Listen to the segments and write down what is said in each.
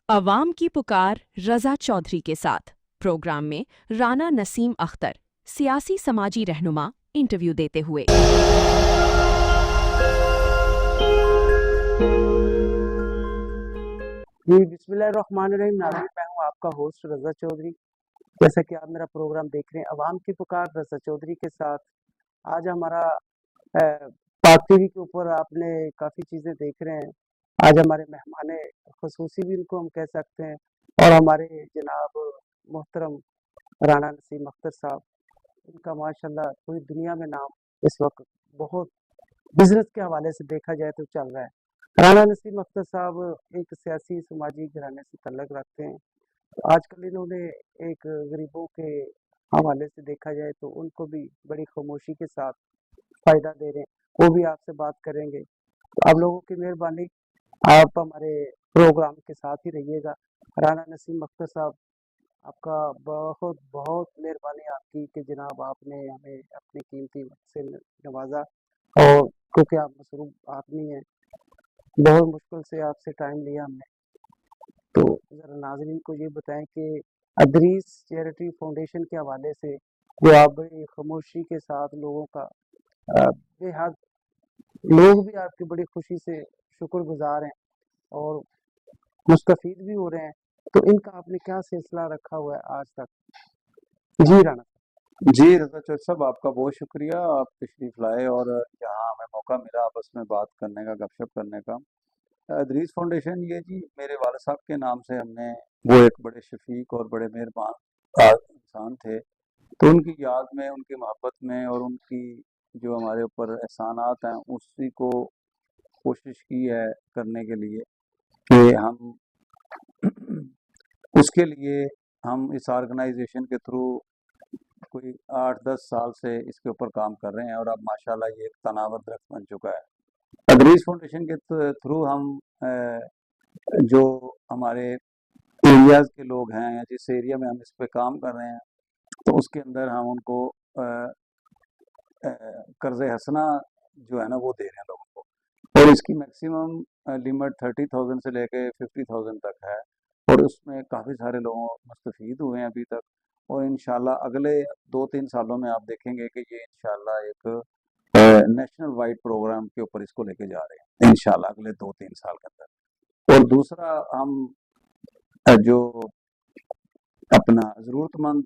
عوام کی پکار رضا چودھری کے ساتھ پروگرام میں رانا نسیم اختر سیاسی سماجی رہنما انٹرویو دیتے ہوئے جی بسم اللہ الرحمن الرحیم. ناظرین، میں ہوں آپ کا ہوسٹ رضا چودھری. جیسا کہ آپ میرا پروگرام دیکھ رہے ہیں عوام کی پکار رضا چودھری کے ساتھ. آج ہمارا پاک ٹی وی کے اوپر آپ نے کافی چیزیں دیکھ رہے ہیں. آج ہمارے مہمان خصوصی بھی ان کو ہم کہہ سکتے ہیں، اور ہمارے جناب محترم رانا نسیم اختر صاحب، ان کا ماشاءاللہ پوری دنیا میں نام اس وقت بہت بزنس کے حوالے سے دیکھا جائے تو چل رہا ہے. رانا نسیم اختر صاحب ایک سیاسی سماجی گھرانے سے تعلق رکھتے ہیں. آج کل انہوں نے ایک غریبوں کے حوالے سے دیکھا جائے تو ان کو بھی بڑی خاموشی کے ساتھ فائدہ دے رہے ہیں. وہ بھی آپ سے بات کریں گے. تو آپ لوگوں کی مہربانی، آپ ہمارے پروگرام کے ساتھ ہی رہیے گا. رانا نسیم اختر صاحب، آپ کا بہت بہت مہربانی آپ کی کہ جناب آپ نے ہمیں اپنی قیمتی وقت سے نوازا، اور کیونکہ آپ مصروف آدمی ہیں، بہت مشکل سے آپ سے ٹائم لیا ہم نے. تو ذرا ناظرین کو یہ بتائیں کہ ادریس چیریٹی فاؤنڈیشن کے حوالے سے جو آپ بڑی خاموشی کے ساتھ لوگوں کا بے حد لوگ بھی آپ کی بڑی خوشی سے شکر گزار ہیں اور مستفید بھی ہو رہے ہیں. تو ان کا آپ نے کیا سلسلہ رکھا ہوا ہے آج تک؟ جی رانا. جی رضا چودھری صاحب، آپ کا بہت شکریہ. آپ تشریف لائے اور یہاں ہمیں موقع ملا آپس میں بات کرنے کا، گپ شپ کرنے کا. ادریس فاؤنڈیشن یہ جی میرے والد صاحب کے نام سے ہم نے، وہ ایک بڑے شفیق اور بڑے مہربان انسان تھے، تو ان کی یاد میں، ان کی محبت میں اور ان کی جو ہمارے اوپر احسانات ہیں اسی کو کوشش کی ہے کرنے کے لیے کہ ہم اس کے لیے ہم اس آرگنائزیشن کے تھرو کوئی 8-10 سال سے اس کے اوپر کام کر رہے ہیں، اور اب ماشاءاللہ یہ ایک تناور درخت بن چکا ہے. ادریس فاؤنڈیشن کے تھرو ہم جو ہمارے ایریاز کے لوگ ہیں یا جس ایریا میں ہم اس پہ کام کر رہے ہیں، تو اس کے اندر ہم ان کو قرض حسنہ جو ہے نا وہ دے رہے ہیں لوگوں کو، اور اس کی میکسیمم لیمٹ 30,000 سے لے کے 50,000 تک ہے، اور اس میں کافی سارے لوگوں مستفید ہوئے ہیں ابھی تک. اور انشاءاللہ اگلے 2-3 سالوں میں آپ دیکھیں گے کہ یہ انشاءاللہ ایک نیشنل وائڈ پروگرام کے اوپر اس کو لے کے جا رہے ہیں انشاءاللہ اگلے 2-3 سال کے اندر. اور دوسرا، ہم جو اپنا ضرورت مند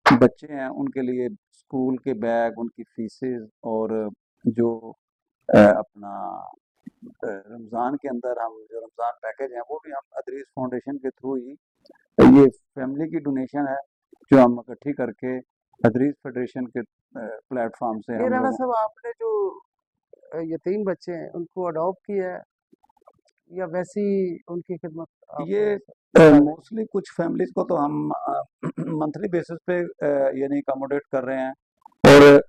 بچے ہیں ان کے لیے اسکول کے بیگ، ان کی فیسز، اور جو اپنا رمضان کے اندر ہم جو رمضان پیکج ہیں وہ بھی ہم ادریس فاؤنڈیشن کے تھرو ہی، یہ فیملی کی ڈونیشن ہے جو ہم اکٹھی کر کے ادریس فیڈریشن کے پلیٹ فارم سے یہ ہم رانا لوگوں صاحب، آپ نے جو یتیم بچے ہیں ان کو اڈاپٹ کیا ہے یا ویسی ان کی خدمت آپ یہ موسٹلی کچھ فیملیز کو تو ہم منتھلی بیسس پہ یعنی اکاموڈیٹ کر رہے ہیں، اور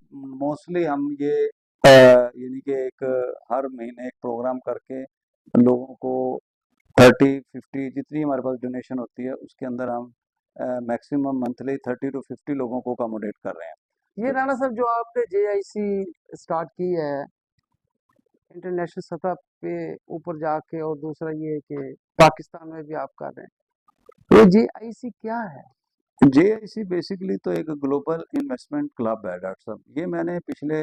موسٹلی ہم یہ یعنی کہ ایک ہر مہینے ایک پروگرام کر کے لوگوں کو 30-50 جتنی ہمارے پاس ڈونیشن ہوتی ہے اس کے اندر ہم میکسیمم منتھلی 30-50 لوگوں کو اکاموڈیٹ کر رہے ہیں. یہ رانا صاحب جو آپ نے جے آئی سی اسٹارٹ کی ہے انٹرنیشنل سطح پہ اوپر جا کے، اور دوسرا یہ کہ پاکستان میں بھی آپ کر رہے ہیں، تو جے آئی سی کیا ہے؟ جے آئی سی بیسیکلی تو ایک گلوبل انویسٹمنٹ کلب ہے ڈاکٹر صاحب. یہ میں نے پچھلے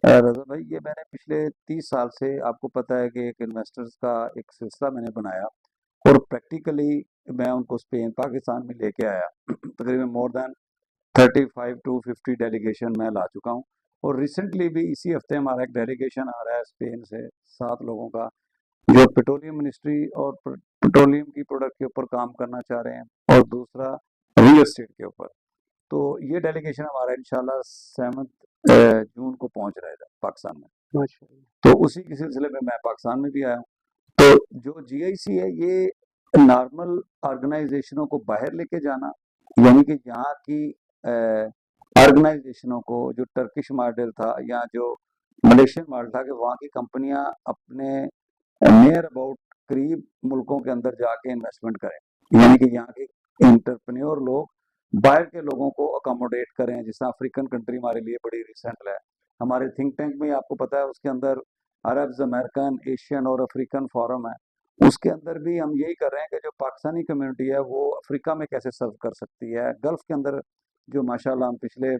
رضا بھائی، یہ میں نے پچھلے 30 سال سے، آپ کو پتہ ہے کہ ایک انویسٹرز کا ایک سلسلہ میں نے بنایا، اور پریکٹیکلی میں ان کو اسپین پاکستان میں لے کے آیا. تقریباً مور دین 35 to 50 ڈیلیگیشن میں لا چکا ہوں. اور ریسنٹلی بھی اسی ہفتے ہمارا ایک ڈیلیگیشن آ رہا ہے اسپین سے 7 لوگوں کا، جو پیٹرولیم منسٹری اور پیٹرولیم کی پروڈکٹ کے اوپر کام کرنا چاہ رہے ہیں، اور دوسرا ریل اسٹیٹ کے اوپر. تو یہ ڈیلیگیشن ہمارا انشاءاللہ 7 جون کو پہنچ رہا ہے پاکستان میں. تو اسی کے سلسلے میں پاکستان میں بھی آیا ہوں. تو جو جی آئی سی ہے یہ نارمل آرگنائزیشنوں کو باہر لے کے جانا، یعنی کہ یہاں کی آرگنائزیشنوں کو، جو ٹرکش ماڈل تھا یا جو ملیشین ماڈل تھا، کہ وہاں کی کمپنیاں اپنے نیئر اباؤٹ قریب ملکوں کے اندر جا کے انویسٹمنٹ کریں، یعنی کہ یہاں کے انٹرپرینور لوگ باہر کے لوگوں کو اکاموڈیٹ کریں. جس طرح افریقن کنٹری ہمارے لیے بڑی ریسنٹ ہے. ہمارے تھنک ٹینک میں آپ کو پتہ ہے اس کے اندر عربز، امریکن، ایشین اور افریقن فورم ہے، اس کے اندر بھی ہم یہی کر رہے ہیں کہ جو پاکستانی کمیونٹی ہے وہ افریقہ میں کیسے سرو کر سکتی ہے، گلف کے اندر جو ماشاءاللہ ہم پچھلے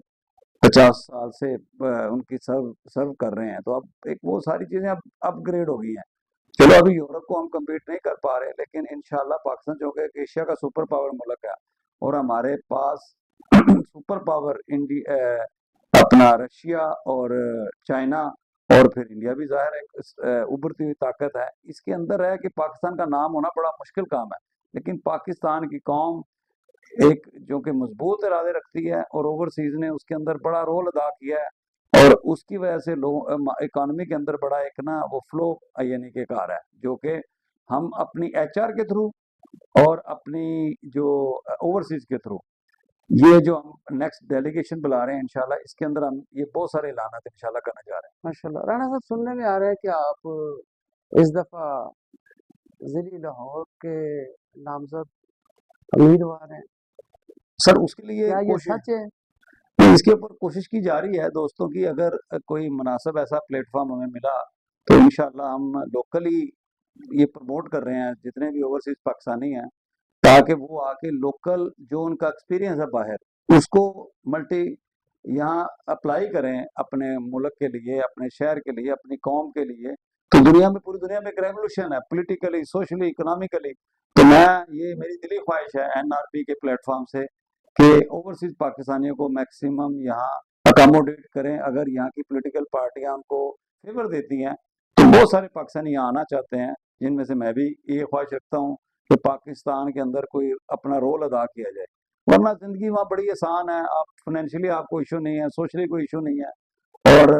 50 سال سے ان کی سرو کر رہے ہیں، تو اب ایک وہ ساری چیزیں اب اپ گریڈ ہو گئی ہیں. چلو ابھی یورپ کو ہم کمپیٹ نہیں کر پا رہے، لیکن انشاءاللہ پاکستان جو کہ ایک ایشیا کا سپر پاور ملک ہے، اور ہمارے پاس سپر پاور اپنا رشیا اور چائنا اور پھر انڈیا بھی ظاہر ہے ابھرتی ہوئی طاقت ہے. اس کے اندر ہے کہ پاکستان کا نام ہونا بڑا مشکل کام ہے، لیکن پاکستان کی قوم ایک جو کہ مضبوط ارادے رکھتی ہے، اور اوورسیز نے اس کے اندر بڑا رول ادا کیا ہے، اور اس کی وجہ سے اکانومی کے اندر بڑا ایک نا وہ فلو یعنی کہ کار ہے، جو کہ ہم اپنی ایچ آر کے تھرو اور اپنی جو اوورسیز کے تھرو یہ جو ہم نیکسٹ ڈیلیگیشن بلا رہے ہیں انشاءاللہ، اس کے اندر ہم یہ بہت سارے اعلانات انشاءاللہ کرنے جا رہے ہیں. ماشاءاللہ رانا صاحب، سننے میں آ رہا ہے کہ آپ اس دفعہ ضلع لاہور کے نامزد امیدوار ہیں، سر اس کے لیے کیا یہ کوشش سچ ہے؟ اس کے اوپر کوشش کی جا رہی ہے دوستوں کی. اگر کوئی مناسب ایسا پلیٹ فارم ہمیں ملا تو انشاءاللہ ہم لوکلی یہ پروموٹ کر رہے ہیں جتنے بھی اوورسیز پاکستانی ہیں، تاکہ وہ آ کے لوکل جو ان کا ایکسپیرینس ہے باہر اس کو ملٹی یہاں اپلائی کریں اپنے ملک کے لیے، اپنے شہر کے لیے، اپنی قوم کے لیے. تو دنیا میں پوری دنیا میں ایک ریولوشن ہے پولیٹیکلی، سوشلی، اکنامکلی. تو میں یہ میری دلی خواہش ہے این آر پی کے پلیٹ فارم سے کہ اوورسیز پاکستانیوں کو میکسیمم یہاں اکاموڈیٹ کریں. اگر یہاں کی پولیٹیکل پارٹیاں ہم کو فیور دیتی ہیں تو بہت سارے پاکستانی یہاں آنا چاہتے ہیں، جن میں سے میں بھی یہ خواہش رکھتا ہوں کہ پاکستان کے اندر کوئی اپنا رول ادا کیا جائے. ورنہ زندگی وہاں بڑی آسان ہے، آپ فائنینشلی آپ کو ایشو نہیں ہے، سوشلی کوئی ایشو نہیں ہے. اور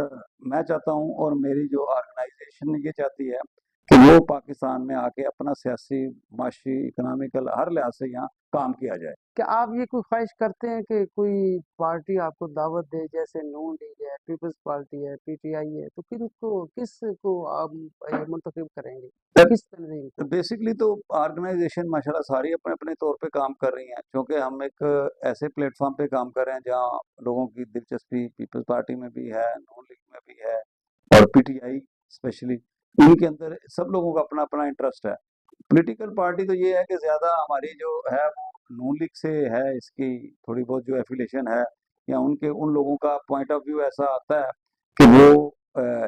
میں چاہتا ہوں اور میری جو آرگنائزیشن یہ چاہتی ہے کہ وہ پاکستان میں آ کے اپنا سیاسی، معاشی، اکنامیکل ہر لحاظ سے یہاں کام کیا جائے. کیا آپ یہ کوئی خواہش کرتے ہیں کہ کوئی پارٹی آپ کو دعوت دے، جیسے نون لیگ ہے، پیپلز پارٹی ہے، پی ٹی آئی ہے، تو کس کو آپ منتخب کریں گے، کس تنظیم کو؟ بیسکلی تو آرگنائزیشن ماشاءاللہ ساری اپنے اپنے طور پہ کام کر رہی ہیں، کیونکہ ہم ایک ایسے پلیٹ فارم پہ کام کر رہے ہیں جہاں لوگوں کی دلچسپی پیپلز پارٹی میں بھی ہے، نون لیگ میں بھی ہے، اور پی ٹی آئی اسپیشلی، ان کے اندر سب لوگوں کا اپنا اپنا انٹرسٹ ہے. پولیٹیکل پارٹی تو یہ ہے کہ زیادہ ہماری جو ہے وہ نون لیگ سے ہے، اس کی تھوڑی بہت جو ایفیلیشن ہے، یا ان لوگوں کا پوائنٹ آف ویو ایسا آتا ہے کہ وہ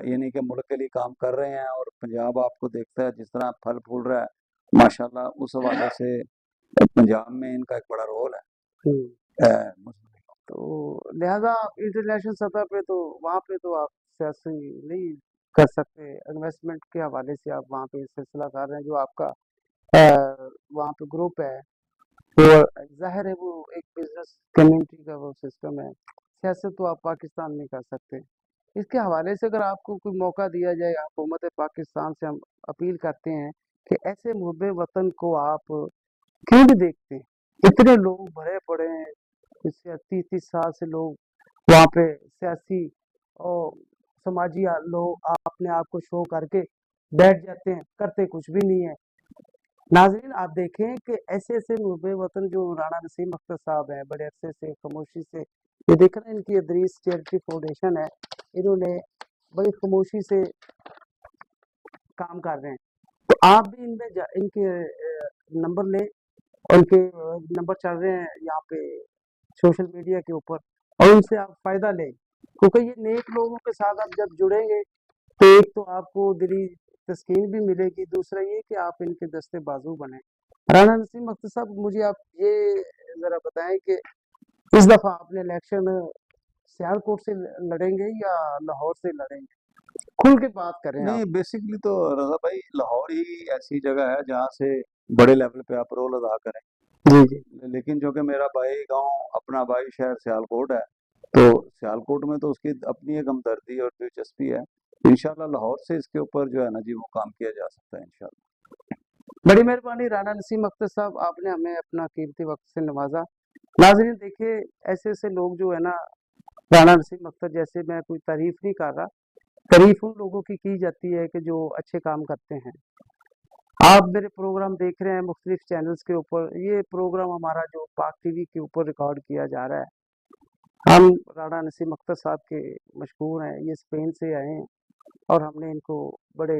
یعنی کہ ملک کے لیے کام کر رہے ہیں. اور پنجاب آپ کو دیکھتا ہے جس طرح پھل پھول رہا ہے ماشاءاللہ، اس حوالے سے پنجاب میں ان کا ایک بڑا رول ہے. تو لہذا انٹرنیشنل سطح پہ تو وہاں پہ تو آپ سیاسی نہیں کر سکتے، انویسٹمنٹ کے حوالے سے آپ وہاں پہ سلسلہ کر رہے ہیں، جو آپ کا وہاں پہ گروپ ہے وہ ظاہر ہے وہ ایک بزنس کمیونٹی کا وہ سسٹم ہے. سیاست تو آپ پاکستان میں کر سکتے ہیں. اس کے حوالے سے اگر آپ کو کوئی موقع دیا جائے، حکومت پاکستان سے ہم اپیل کرتے ہیں کہ ایسے محب وطن کو آپ کیوں نہیں دیکھتے؟ اتنے لوگ بھرے پڑے ہیں، 30 سال سے لوگ وہاں پہ سیاسی اور سماجی لوگ اپنے آپ کو شو کر کے بیٹھ جاتے ہیں، کرتے کچھ بھی نہیں ہے. ناظرین، آپ دیکھیں کہ ایسے ایسے محب وطن جو رانا نسیم اختر صاحب ہیں، بڑے عرصے سے خاموشی سے یہ دیکھ رہے ہیں، ان کی ادریس چیریٹی فاؤنڈیشن ہے، انہوں نے بڑی خاموشی سے کام کر رہے ہیں. تو آپ بھی ان کے نمبر لیں، ان کے نمبر چل رہے ہیں یہاں پہ سوشل میڈیا کے اوپر، اور ان سے آپ فائدہ لیں، کیونکہ یہ نیک لوگوں کے ساتھ آپ جب جڑیں گے تو ایک تو آپ کو دلی تسکین بھی ملے گی، دوسرا یہ کہ آپ ان کے دستے بازو بنیں. رانا نسیم اختر صاحب، مجھے آپ یہ ذرا بتائیں کہ اس دفعہ آپ نے الیکشن سیالکوٹ سے لڑیں گے یا لاہور سے لڑیں گے؟ کھل کے بات کریں آپ. نہیں، بیسکلی تو رضا بھائی لاہور ہی ایسی جگہ ہے جہاں سے بڑے لیول پہ آپ رول ادا کریں. جی جی. لیکن چونکہ میرا بھائی گاؤں اپنا بھائی شہر سیالکوٹ ہے، تو سیالکوٹ میں تو اس کی اپنی ایک ہمدردی اور دلچسپی ہے. انشاءاللہ لاہور سے اس کے اوپر جو ہے نا جی وہ کام کیا جا سکتا ہے انشاءاللہ. بڑی مہربانی رانا نسیم اختر صاحب، آپ نے ہمیں اپنا قیمتی وقت سے نوازا. ناظرین دیکھیے، ایسے ایسے لوگ جو ہے نا، رانا نسیم اختر جیسے، میں کوئی تعریف نہیں کر رہا، تعریف ان لوگوں کی جاتی ہے کہ جو اچھے کام کرتے ہیں. آپ میرے پروگرام دیکھ رہے ہیں مختلف چینلز کے اوپر، یہ پروگرام ہمارا جو پاک ٹی وی کے اوپر ریکارڈ کیا جا رہا ہے. ہم رانا نسیم اختر صاحب کے مشہور ہیں، یہ اسپین سے آئے ہیں، اور ہم نے ان کو بڑے